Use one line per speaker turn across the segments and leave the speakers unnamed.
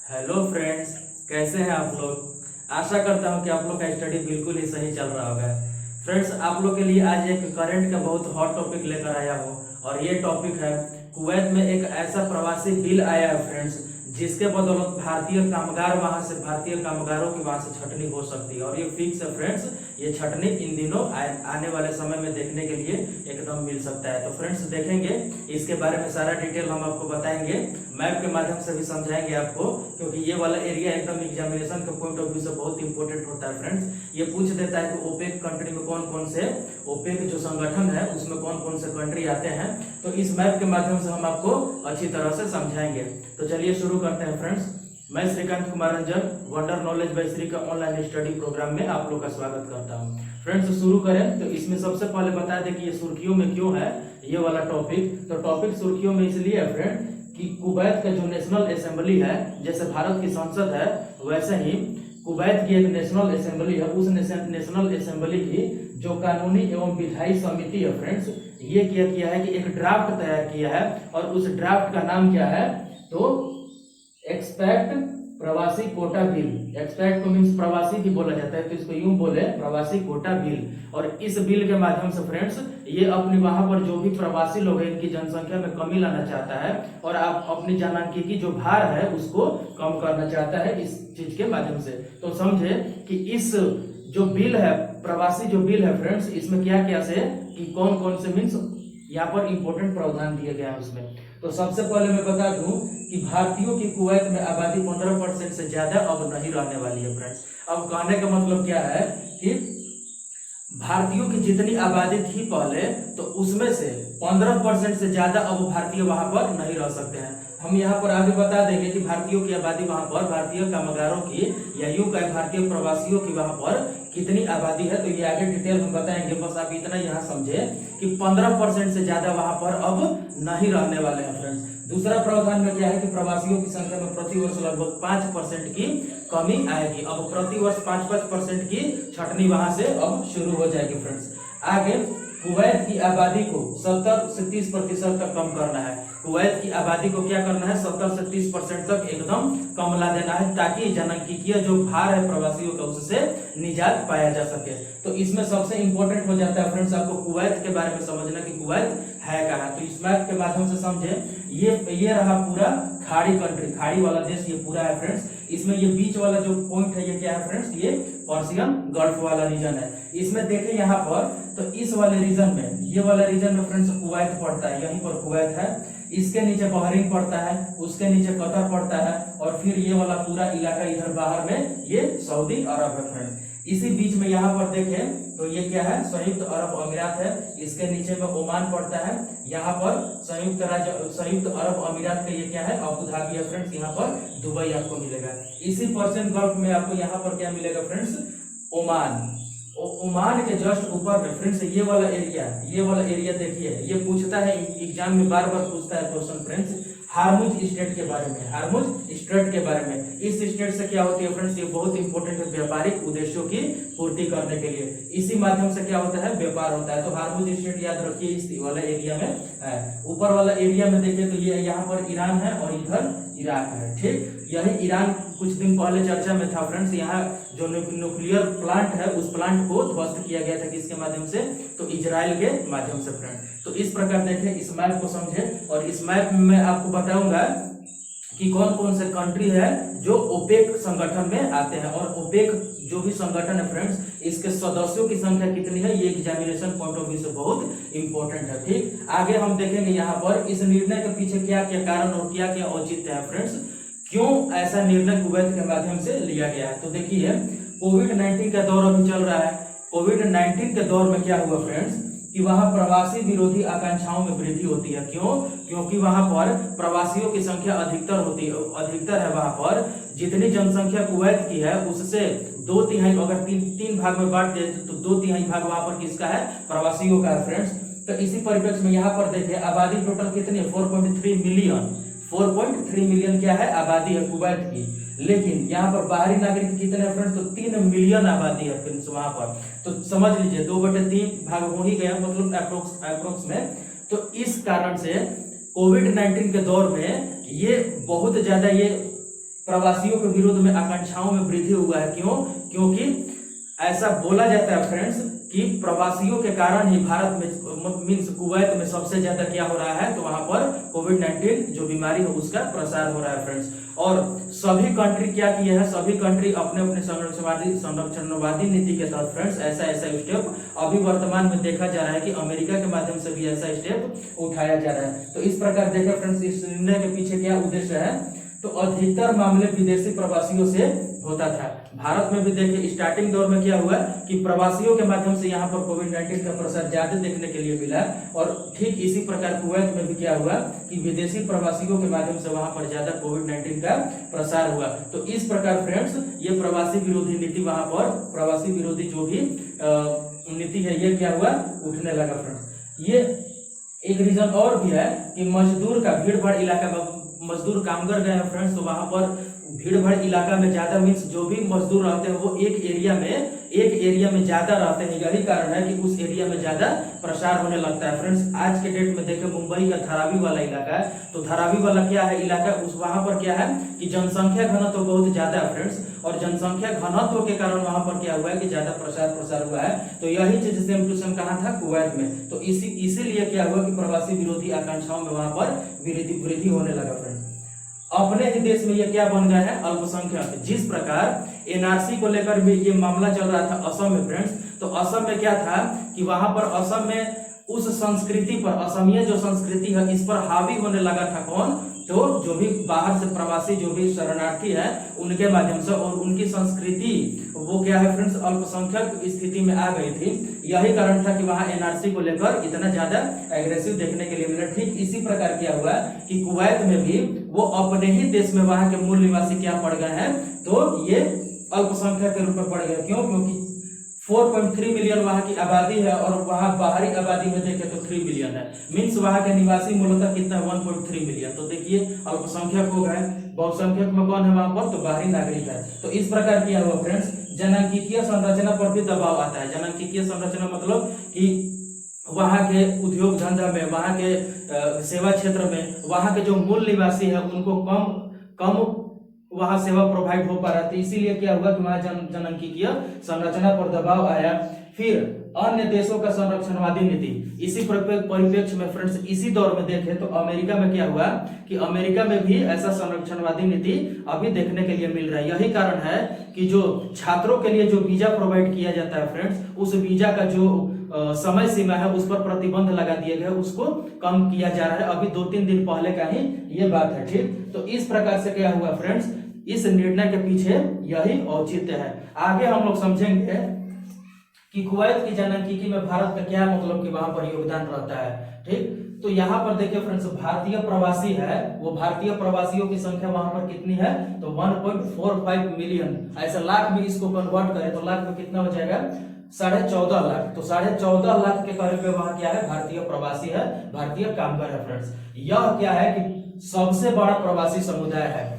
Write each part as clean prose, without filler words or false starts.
Hello friends, कैसे हैं आप लोग। आशा करता हूं कि आप लोग का स्टडी बिल्कुल ही सही चल रहा होगा। फ्रेंड्स, आप लोग के लिए आज एक करंट का बहुत हॉट टॉपिक लेकर आया हूं और ये टॉपिक है कुवैत में एक ऐसा प्रवासी बिल आया है फ्रेंड्स, जिसके बदौलत भारतीय कामगार वहां से भारतीय कामगारों की वहां से छटनी हो सकती है। और ये फिक्स है फ्रेंड्स, ये छटनी इन दिनों आने वाले समय में देखने के लिए एकदम मिल सकता है। तो फ्रेंड्स देखेंगे इसके बारे में सारा डिटेल हम आपको बताएंगे, मैप के माध्यम से भी समझाएंगे आपको, क्योंकि ये वाला एरिया एकदम एग्जामिनेशन के पॉइंट ऑफ व्यू से बहुत इंपॉर्टेंट होता है फ्रेंड्स। ये पूछ देता है कि ओपेक कंट्री में कौन कौन से ओपेक जो संगठन है उसमें कौन कौन से कंट्री आते हैं। तो इस मैप के माध्यम से हम आपको अच्छी तरह से समझाएंगे। तो चलिए शुरू करते हैं फ्रेंड्स। मैं Shrikant Kumar Ranjan wonder knowledge by Shri का ऑनलाइन स्टडी प्रोग्राम में आप लोग का स्वागत करता हूं। फ्रेंड्स शुरू करें तो इसमें सबसे पहले बता दें कि ये सुर्खियों में क्यों है ये वाला टॉपिक। तो टॉपिक सुर्खियों में इसलिए है फ्रेंड कि कुवैत का जो नेशनल असेंबली है, जैसे भारत की संसद है वैसे ही कुवैत की एक नेशनल असेंबली है। उस नेशनल असेंबली की जो कानूनी एवं विधायी समिति है फ्रेंड्स, ये क्या किया है कि एक ड्राफ्ट तैयार किया है और उस ड्राफ्ट का नाम क्या है तो एक्सपैक्ट प्रवासी कोटा बिल। एक्सपैक्ट को मीन्स प्रवासी भी बोला जाता है, तो इसको यूं बोले प्रवासी कोटा बिल। और इस बिल के माध्यम से फ्रेंड्स ये अपनी वहां पर जो भी प्रवासी लोग हैं इनकी जनसंख्या में कमी लाना चाहता है और आप अपनी जनांकीय जो भार है उसको कम करना चाहता है इस चीज के माध्यम से। तो समझे कि इस जो बिल है प्रवासी जो बिल है फ्रेंड्स, इसमें क्या क्या से कि कौन कौन से मीन्स यहाँ पर इंपॉर्टेंट प्रावधान दिए गए हैं उसमें। तो सबसे पहले मैं बता दूं कि भारतीयों की कुवैत में आबादी 15% से ज्यादा अब नहीं रहने वाली है फ्रेंड्स। अब कहने का मतलब क्या है कि भारतीयों की जितनी आबादी थी पहले, तो उसमें से 15% से ज्यादा अब भारतीय वहां पर नहीं रह सकते हैं। हम यहाँ पर आगे बता देंगे कि भारतीयों की आबादी वहां पर भारतीय कामगारों की या यूं कहें भारतीय प्रवासियों की वहां पर कितनी आबादी है, तो ये आगे डिटेल हम बताएंगे। बस आप इतना यहाँ समझे कि 15% से ज्यादा वहां पर अब नहीं रहने वाले हैं फ्रेंड्स। दूसरा प्रावधान में क्या है कि प्रवासियों की संख्या में प्रतिवर्ष लगभग 5% की कमी आएगी। अब प्रतिवर्ष 5% की छटनी वहां से अब शुरू हो जाएगी फ्रेंड्स। आगे कुवैत की आबादी को 70 से 30% तक कम करना है। कुवैत की आबादी को क्या करना है 70 से 30% तक एकदम कम ला देना है, ताकि जनंकिकीय जो भार है प्रवासियों का उससे निजात पाया जा सके। तो इसमें सबसे इंपॉर्टेंट हो जाता है फ्रेंड्स आपको कुवैत के बारे में समझना कि कुवैत है कहाँ। तो इस मैप के माध्यम से समझे ये रहा पूरा खाड़ी कंट्री, खाड़ी वाला देश ये पूरा है फ्रेंड्स। इसमें ये बीच वाला जो पॉइंट है ये क्या है फ्रेंड्स, ये पर्शियन गल्फ वाला रीजन है। इसमें देखें यहाँ पर तो इस वाले रीजन में ये वाला रीजन में फ्रेंड्स कुवैत पड़ता है, यहीं पर कुवैत है। इसके नीचे बहरीन पड़ता है, उसके नीचे कतर पड़ता है और फिर ये वाला पूरा इलाका इधर बाहर में ये सऊदी अरब है फ्रेंड्स। इसी बीच में यहाँ पर देखें तो ये क्या है संयुक्त अरब अमीरात है। इसके नीचे में ओमान पड़ता है, यहाँ पर संयुक्त अरब अमीरात का ये क्या है अबू धाबी है फ्रेंड्स। यहाँ पर दुबई आपको मिलेगा। इसी पर्शियन गल्फ में आपको यहाँ पर क्या मिलेगा फ्रेंड्स ओमान। ओमान के जस्ट ऊपर में फ्रेंड्स ये वाला एरिया देखिए, ये पूछता है एग्जाम में बार बार पूछता है क्वेश्चन फ्रेंड्स हार्मुज स्टेट के बारे में। हार्मुज स्टेट के बारे में, इस स्टेट से क्या होती है फ्रेंड्स, ये बहुत इंपॉर्टेंट है व्यापारिक उद्देश्यों की पूर्ति करने के लिए। इसी माध्यम से क्या होता है व्यापार होता है। तो हार्मुज स्टेट याद रखिए इस वाला एरिया में है। ऊपर वाला एरिया में देखिए तो ये यहाँ पर ईरान है और इधर इराक है। ठीक, यही ईरान कुछ दिन पहले चर्चा में था फ्रेंड्स। यहाँ जो न्यूक्लियर प्लांट है उस प्लांट को ध्वस्त किया गया था किसके माध्यम से, तो इजराइल के माध्यम से फ्रेंड। तो इस प्रकार देखें, इस मैप को समझे और इस मैप में मैं आपको बताऊंगा कि कौन कौन से कंट्री है जो ओपेक संगठन में आते हैं। और ओपेक जो भी संगठन है फ्रेंड्स, इसके सदस्यों की संख्या कितनी है ये एग्जामिनेशन पॉइंट ऑफ व्यू से बहुत इंपॉर्टेंट है। ठीक, आगे हम देखेंगे यहाँ पर इस निर्णय के पीछे क्या क्या कारण और क्या क्या औचित्य है फ्रेंड्स, क्यों ऐसा निर्णय कुवैत के माध्यम से लिया गया है। तो देखिए कोविड-19 का दौर अभी चल रहा है। कोविड-19 के दौर में क्या हुआ फ्रेंड्स कि वहां प्रवासी विरोधी आकांक्षाओं में वृद्धि होती है। क्यों? क्योंकि वहां पर प्रवासियों की संख्या अधिकतर है। वहां पर जितनी जनसंख्या कुवैत की है उससे 2/3 अगर तीन भाग में बांट दे तो 2/3 भाग वहां पर किसका है प्रवासियों का है फ्रेंड्स। तो इसी परिप्रेक्ष्य में यहाँ पर देखिए आबादी टोटल कितनी है 4.3 मिलियन। 4.3 मिलियन क्या है आबादी है कुवैत की। लेकिन यहाँ पर बाहरी नागरिक कितने हैं फ्रेंड्स, तो 3 मिलियन आबादी है फ्रेंड्स वहां पर। तो समझ लीजिए 2/3 भाग हो ही गया मतलब अप्रोक्स में। तो इस कारण से कोविड-19 के दौर में ये बहुत ज्यादा ये प्रवासियों के विरोध में आकांक्षाओं में वृद्धि हुआ है। क्यों? क्योंकि ऐसा बोला जाता है फ्रेंड्स कि प्रवासियों के कारण ही भारत में मीन्स कुवैत में सबसे ज्यादा क्या हो रहा है, तो वहां पर कोविड-19 जो बीमारी है उसका प्रसार हो रहा है फ्रेंड्स। और सभी कंट्री क्या किए हैं, सभी कंट्री अपने अपने संरक्षणवादी नीति के तहत फ्रेंड्स ऐसा स्टेप अभी वर्तमान में देखा जा रहा है कि अमेरिका के माध्यम से भी ऐसा स्टेप उठाया जा रहा है। तो इस प्रकार देखिए फ्रेंड्स, इस निर्णय के पीछे क्या उद्देश्य है, तो अधिकतर मामले विदेशी प्रवासियों से होता था। भारत में भी देखिए स्टार्टिंग दौर में क्या हुआ कि प्रवासियों के माध्यम से यहाँ पर कोविड-19 का प्रसार ज्यादा देखने के लिए मिला, और ठीक इसी प्रकार कुवैत में भी क्या हुआ कि विदेशी प्रवासियों के माध्यम से वहां पर ज्यादा कोविड-19 का प्रसार हुआ। तो इस प्रकार फ्रेंड्स ये प्रवासी विरोधी नीति, वहां पर प्रवासी विरोधी जो भी नीति है ये क्या हुआ, उठने लगा फ्रेंड्स। ये एक रीजन और भी है कि मजदूर का भीड़ भाड़ इलाका में मजदूर कामगार गए हैं फ्रेंड्स, तो वहां पर भीड़ भाड़ इलाका में ज्यादा मीन्स जो भी मजदूर रहते हैं वो एक एरिया में ज्यादा रहते हैं। यही कारण है कि उस एरिया में ज्यादा प्रसार होने लगता है फ्रेंड्स। आज के डेट में देखें मुंबई का धारावी वाला इलाका है, तो धारावी वाला क्या है इलाका, उस वहां पर क्या है कि जनसंख्या घनत्व बहुत ज्यादा है फ्रेंड्स, और जनसंख्या घनत्व के कारण वहां पर क्या हुआ है कि ज्यादा प्रसार हुआ है। तो यही चीज सेम टू सेम कहा था कुवैत में। तो इसीलिए क्या हुआ कि प्रवासी विरोधी आकांक्षाओं में वहां पर वृद्धि होने लगा फ्रेंड्स। अपने ही देश में ये क्या बन गया है, अल्पसंख्यक। जिस प्रकार एनआरसी को लेकर भी ये मामला चल रहा था असम में फ्रेंड्स, तो असम में क्या था कि वहां पर असम में उस संस्कृति पर, असमिया जो संस्कृति है इस पर हावी होने लगा था कौन, तो जो भी बाहर से प्रवासी जो भी शरणार्थी है उनके माध्यम से, और उनकी संस्कृति वो क्या है फ्रेंड्स अल्पसंख्यक स्थिति में आ गई थी। यही कारण था कि वहां एनआरसी को लेकर इतना ज्यादा एग्रेसिव देखने के लिए मिला। ठीक इसी प्रकार क्या हुआ कि कुवैत में भी वो अपने ही देश में वहां के मूल निवासी क्या पड़ गए हैं, तो ये अल्पसंख्यक के रूप में पड़ गए। क्यों? क्योंकि 4.3 मिलियन वहां की आबादी है, और वहां बाहरी आबादी में देखें तो 3 मिलियन है। मीन्स वहां के निवासी मूलतः कितना है, 1.3 मिलियन। तो देखिए अल्पसंख्यक हो गए। बहुसंख्यक में कौन है वहां पर, तो बाहरी नागरिक है। तो इस प्रकार किया हुआ फ्रेंड्स जनांकीय संरचना पर भी दबाव आता है। जनांकीय संरचना मतलब कि वहां के उद्योग धंधा में, वहां के सेवा क्षेत्र में वहां के जो मूल निवासी है उनको कम वहां सेवा प्रोवाइड हो पा रहा था। इसीलिए क्या हुआ कि वहां जनांकीय संरचना पर दबाव आया। फिर अन्य देशों का संरक्षणवादी नीति, इसी परिप्रेक्ष्य में फ्रेंड्स इसी दौर में देखें तो अमेरिका में क्या हुआ कि अमेरिका में भी ऐसा संरक्षणवादी नीति अभी देखने के लिए मिल रहा है। यही कारण है कि जो छात्रों के लिए जो वीजा प्रोवाइड किया जाता है फ्रेंड्स, उस वीजा का जो समय सीमा है उस पर प्रतिबंध लगा दिए गए, उसको कम किया जा रहा है। अभी 2-3 दिन पहले का ही ये बात है। ठीक, तो इस प्रकार से क्या हुआ फ्रेंड्स, इस निर्णय के पीछे यही औचित्य है। आगे हम लोग समझेंगे कि कुवैत की जनांकीकी में भारत का क्या मतलब कि वहां पर योगदान रहता है। ठीक, तो यहाँ पर देखिए फ्रेंड्स भारतीय प्रवासी है, वो भारतीय प्रवासियों की संख्या वहां पर कितनी है, तो 1.45 मिलियन। ऐसा लाख में इसको कन्वर्ट करें तो लाख में कितना हो जाएगा, 14.5 लाख। तो 14.5 लाख के करीब वहां क्या है, भारतीय प्रवासी है, भारतीय कामगार है फ्रेंड्स। यह क्या है कि सबसे बड़ा प्रवासी समुदाय है।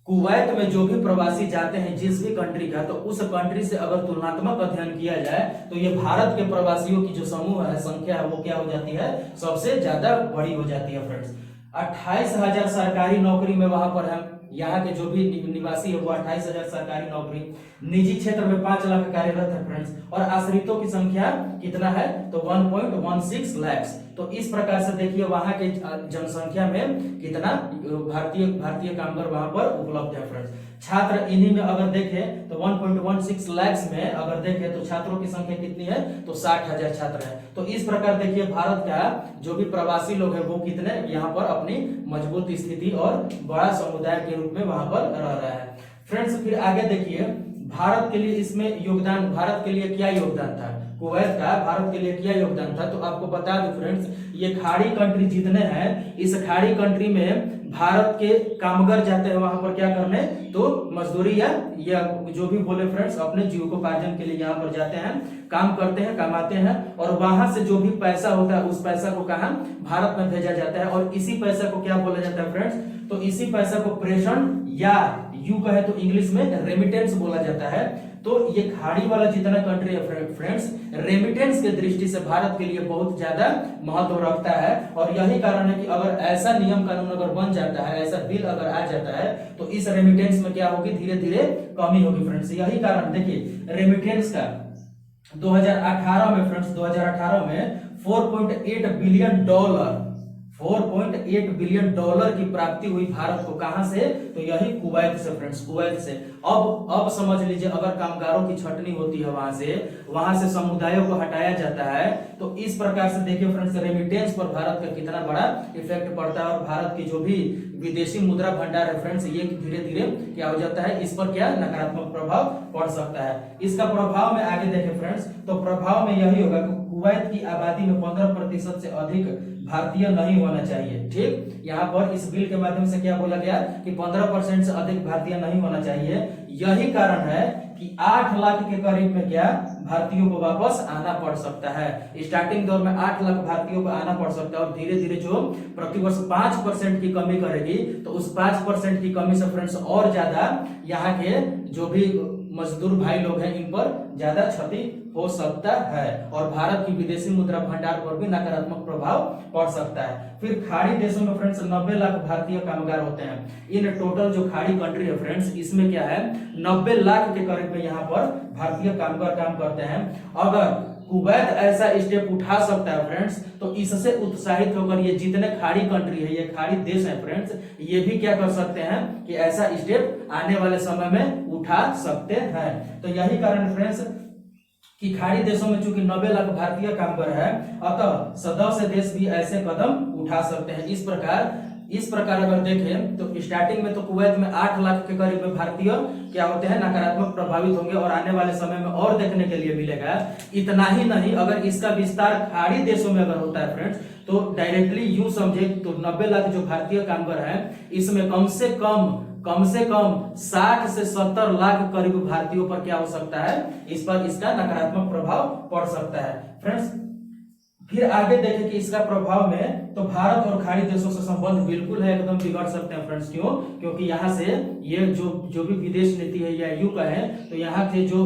कुवैत में जो भी प्रवासी जाते हैं जिस भी कंट्री का, तो उस कंट्री से अगर तुलनात्मक अध्ययन किया जाए तो ये भारत के प्रवासियों की जो समूह है, संख्या है, वो क्या हो जाती है, सबसे ज्यादा बड़ी हो जाती है फ्रेंड्स। 28,000 सरकारी नौकरी में वहां पर है, यहाँ के जो भी निवासी है वो 28,000 सरकारी नौकरी, निजी क्षेत्र में 5 लाख कार्यरत है फ्रेंड्स, और आश्रितों की संख्या कितना है, तो 1.16 लाख। तो इस प्रकार से देखिए वहां के जनसंख्या में कितना भारतीय कामगार वहां पर उपलब्ध है फ्रेंड्स। छात्र इन्हीं में अगर देखें तो 1.16 लाख में अगर देखें तो छात्रों की संख्या कितनी है, तो 60,000 छात्र है। तो इस प्रकार देखिए भारत का जो भी प्रवासी लोग है वो कितने यहाँ पर अपनी मजबूत स्थिति और बड़ा समुदाय के रूप में वहां पर रह रहा है फ्रेंड्स। फिर आगे देखिए भारत के लिए इसमें योगदान, भारत के लिए क्या योगदान था, कुवैत का भारत के लिए क्या योगदान था, तो आपको बता दूं फ्रेंड्स, ये खाड़ी कंट्री जितने हैं, इस खाड़ी कंट्री में भारत के कामगार जाते हैं वहां पर क्या करने, तो मजदूरी या जो भी बोले फ्रेंड्स अपने जीविकोपार्जन के लिए यहाँ पर जाते हैं, काम करते हैं, कमाते हैं, और वहां से जो भी पैसा होता है उस पैसा को कहाँ, भारत में भेजा जाता है। और इसी पैसा को क्या बोला जाता है फ्रेंड्स, तो इसी पैसा को प्रेषण या यूं कहे तो इंग्लिश में रेमिटेंस बोला जाता है। तो ये खाड़ी वाला जितना कंट्री है फ्रेंड्स, रेमिटेंस के दृष्टि से भारत के लिए बहुत ज्यादा महत्व रखता है। और यही कारण है कि अगर ऐसा नियम कानून अगर बन जाता है, ऐसा बिल अगर आ जाता है, तो इस रेमिटेंस में क्या होगी, धीरे धीरे कमी होगी फ्रेंड्स। यही कारण देखिए रेमिटेंस का 2018 में फ्रेंड्स, 2018 में 4.8 बिलियन डॉलर 4.8 बिलियन डॉलर की प्राप्ति हुई भारत को। कहां से, तो यही कुवैत से फ्रेंड्स, कुवैत से। अब समझ लीजिए, अगर कामगारों की छटनी होती है वहां से समुदायों को हटाया जाता है, तो इस प्रकार से देखिए फ्रेंड्स, रेमिटेंस पर भारत का कितना बड़ा इफेक्ट पड़ता है। और भारत की जो भी विदेशी मुद्रा भंडार है फ्रेंड्स, ये धीरे धीरे क्या हो जाता है, इस पर क्या नकारात्मक प्रभाव पड़ सकता है। इसका प्रभाव में आगे देखें फ्रेंड्स, तो प्रभाव में यही होगा कि कुवैत की आबादी में 15% से अधिक भारतीय नहीं होना चाहिए। ठीक, यहाँ पर इस बिल के माध्यम से क्या बोला गया कि 15% से अधिक भारतीय नहीं होना चाहिए। यही कारण है कि 8 लाख के करीब में क्या भारतीयों को वापस आना पड़ सकता है। स्टार्टिंग दौर में 8 लाख भारतीयों को आना पड़ सकता है, और धीरे धीरे जो प्रतिवर्ष 5% की कमी करेगी, तो उस 5% की कमी से फ्रेंड्स और ज्यादा यहाँ के जो भी मजदूर भाई लोग हैं, इन पर ज्यादा क्षति हो सकता है, और भारत की विदेशी मुद्रा भंडार पर भी नकारात्मक प्रभाव पड़ सकता है। फिर खाड़ी देशों में फ्रेंड्स 90 लाख भारतीय कामगार होते हैं। इन टोटल जो खाड़ी कंट्री है फ्रेंड्स, इसमें क्या है, 90 लाख के करीब में यहाँ पर भारतीय कामगार काम करते हैं। अगर कुवैत ऐसा स्टेप उठा सकता है फ्रेंड्स, तो इससे उत्साहित होकर ये जितने खाड़ी कंट्री है, ये खाड़ी देश है फ्रेंड्स, ये भी क्या कर सकते हैं कि ऐसा स्टेप आने वाले समय में उठा सकते हैं। तो यही कारण फ्रेंड्स कि खाड़ी देशों में चूंकि 90 लाख भारतीय कामगार है, अतः सदस्य देश भी ऐसे कदम उठा सकते हैं। इस प्रकार अगर देखें तो स्टार्टिंग में तो कुवैत में 8 लाख के करीब में भारतीय क्या होते हैं, नकारात्मक प्रभावित होंगे, और आने वाले समय में और देखने के लिए मिलेगा। इतना ही नहीं, अगर इसका विस्तार खाड़ी देशों में अगर होता है फ्रेंड्स, तो डायरेक्टली यूं समझे तो 90 लाख जो भारतीय कामगार हैं, इसमें कम से कम 60 से 70 लाख करीब भारतीयों पर क्या हो सकता है, इस पर इसका नकारात्मक प्रभाव पड़ सकता है फ्रेंड्स। फिर आगे देखें कि इसका प्रभाव में तो भारत और खाड़ी देशों से संबंध बिल्कुल है एकदम बिगड़ सकते हैं फ्रेंड्स। क्यों, क्योंकि यहाँ से ये जो भी विदेश नीति है या यूं कहें तो यहाँ के जो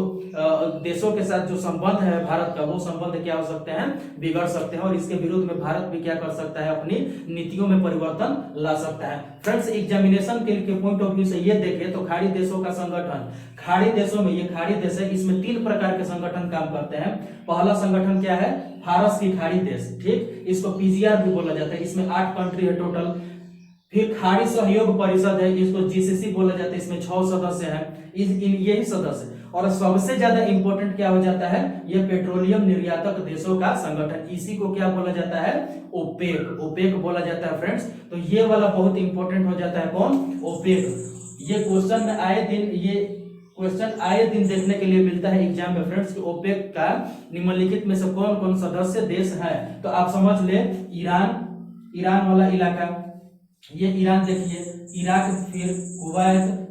देशों के साथ जो संबंध है भारत का, वो संबंध क्या हो सकते हैं, बिगड़ सकते हैं, और इसके विरुद्ध में भारत भी क्या कर सकता है, अपनी नीतियों में परिवर्तन ला सकता है फ्रेंड्स। एग्जामिनेशन के पॉइंट ऑफ व्यू से ये देखें तो खाड़ी देशों का संगठन, खाड़ी देशों में, ये खाड़ी देश है, इसमें 3 प्रकार के संगठन काम करते हैं। पहला संगठन क्या है, फारस की खाड़ी देश, ठीक, इसको पीजीआर भी बोला जाता है, इसमें 8 कंट्री है टोटल। फिर खाड़ी सहयोग परिषद है, इसको जीसीसी बोला जाता है, इसमें 6 सदस्य हैं, यही सदस्य। और सबसे ज्यादा इंपॉर्टेंट क्या हो जाता है, ये पेट्रोलियम निर्यातक देशों का संगठन, इसी को क्या बोला जाता है, ओपेक बोला जाता है फ्रेंड्स। तो ये वाला बहुत इंपॉर्टेंट हो जाता है, कौन, ओपेक। ये क्वेश्चन आए दिन देखने के लिए मिलता है एग्जाम में फ्रेंड्स कि ओपेक का निम्नलिखित में से कौन कौन सदस्य देश है। तो आप समझ ले, ईरान वाला इलाका, ये ईरान देखिए, इराक, फिर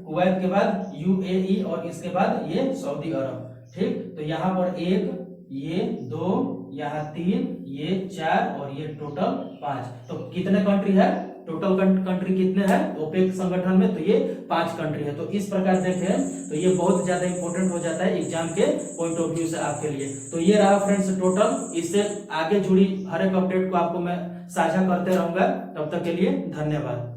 कुवैत के बाद यूएई, और इसके बाद ये सऊदी अरब। ठीक, तो यहाँ पर 1, ये 2, यहाँ 3, ये 4, और ये टोटल 5। तो कितने कंट्री है, टोटल कंट्री कितने हैं ओपेक संगठन में, तो ये 5 कंट्री है। तो इस प्रकार देखें तो ये बहुत ज्यादा इंपॉर्टेंट हो जाता है एग्जाम के पॉइंट ऑफ व्यू से आपके लिए। तो ये रहा फ्रेंड्स टोटल, इससे आगे जुड़ी हर एक अपडेट को आपको मैं साझा करते रहूंगा। तब तक के लिए धन्यवाद।